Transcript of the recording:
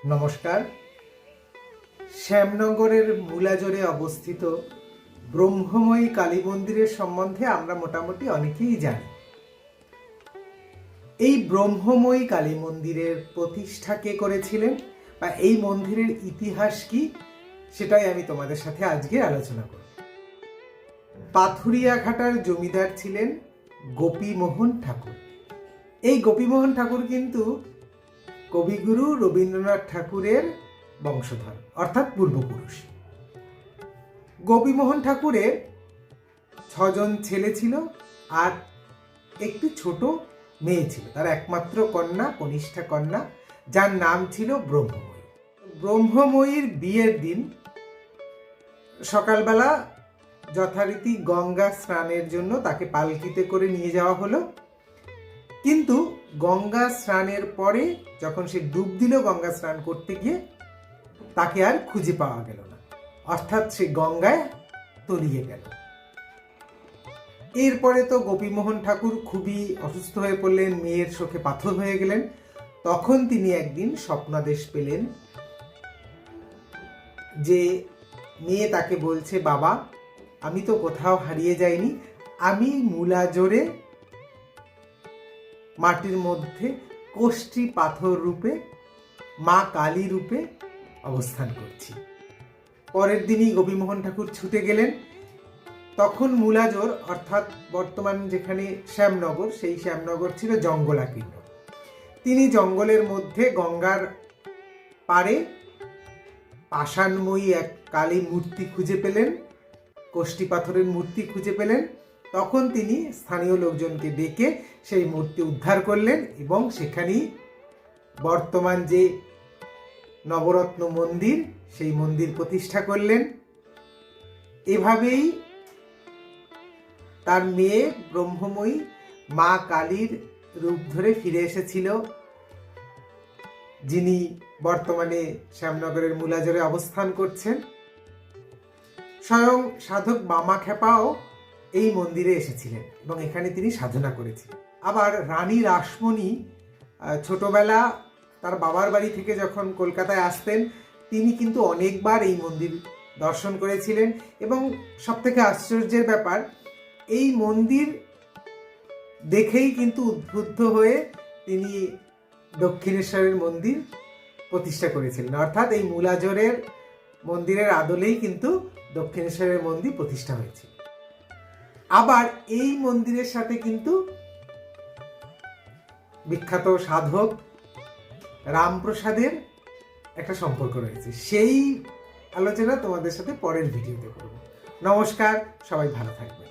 নমস্কার। শ্যামনগরের মূলাজোরে অবস্থিত ব্রহ্মময়ী কালী মন্দিরের সম্বন্ধে আমরা মোটামুটি অনেকেই জানি। এই ব্রহ্মময়ী কালী মন্দিরের প্রতিষ্ঠা কে করেছিলেন বা এই মন্দিরের ইতিহাস কি, সেটাই আমি তোমাদের সাথে আজকে আলোচনা করব। পাথুরিয়াঘাটার জমিদার ছিলেন গোপীমোহন ঠাকুর। এই গোপীমোহন ঠাকুর কিন্তু কবিগুরু রবীন্দ্রনাথ ঠাকুরের বংশধর, অর্থাৎ পূর্বপুরুষ। গোপীমোহন ঠাকুরের 6জন ছেলে ছিল আর একটি ছোট মেয়ে ছিল, তার একমাত্র কন্যা, কনিষ্ঠা কন্যা, যার নাম ছিল ব্রহ্মময়ী। ব্রহ্মময়ীর বিয়ের দিন সকালবেলা যথারীতি গঙ্গা স্নানের জন্য তাকে পালকিতে করে নিয়ে যাওয়া হলো, কিন্তু গঙ্গা স্নানের পরে যখন সে ডুব দিল গঙ্গা স্নান করতে গিয়ে, তাকে আর খুঁজে পাওয়া গেল না, অর্থাৎ সে গঙ্গায় তলিয়ে গেল। এরপরে তো গোপীমোহন ঠাকুর খুবই অসুস্থ হয়ে পড়লেন, মেয়ের শোকে পাথর হয়ে গেলেন। তখন তিনি একদিন স্বপ্নাদেশ পেলেন যে মেয়ে তাকে বলছে, বাবা, আমি তো কোথাও হারিয়ে যাইনি, আমি মূলাজোরে মাটির মধ্যে কোষ্ঠী পাথর রূপে, মা কালী রূপে অবস্থান করছি। পরের দিনই গোপীমোহন ঠাকুর ছুটে গেলেন। তখন মূলাজোর, অর্থাৎ বর্তমান যেখানে শ্যামনগর, সেই শ্যামনগর ছিল জঙ্গলাকীর্ণ। তিনি জঙ্গলের মধ্যে গঙ্গার পাড়ে পাষাণময়ী এক কালী মূর্তি খুঁজে পেলেন, কোষ্ঠী পাথরের মূর্তি খুঁজে পেলেন। তখন তিনি স্থানীয় লোকজনকে ডেকে সেই মূর্তি উদ্ধার করলেন এবং সেখানেই বর্তমান যে নবরত্ন মন্দির, সেই মন্দির প্রতিষ্ঠা করলেন। এভাবেই তার মেয়ে ব্রহ্মময়ী মা কালীর রূপ ধরে ফিরে এসেছিল, যিনি বর্তমানে শ্যামনগরের মূলাজোরে অবস্থান করছেন। স্বয়ং সাধক বামাখ্যাপাও এই মন্দিরে এসেছিলেন এবং এখানে তিনি সাধনা করেছিলেন। আবার রানী রাসমণি ছোটবেলা তার বাবার বাড়ি থেকে যখন কলকাতায় আসতেন, তিনি কিন্তু অনেকবার এই মন্দির দর্শন করেছিলেন। এবং সবথেকে আশ্চর্যের ব্যাপার, এই মন্দির দেখেই কিন্তু উদ্বুদ্ধ হয়ে তিনি দক্ষিণেশ্বরের মন্দির প্রতিষ্ঠা করেছিলেন, অর্থাৎ এই মূলাজোরের মন্দিরের আদলেই কিন্তু দক্ষিণেশ্বরের মন্দির প্রতিষ্ঠা হয়েছিল। আবার এই মন্দিরের সাথে কিন্তু বিখ্যাত সাধক রামপ্রসাদের একটা সম্পর্ক রয়েছে। সেই আলোচনা তোমাদের সাথে পরের ভিডিওতে করব। নমস্কার, সবাই ভালো থাকবে।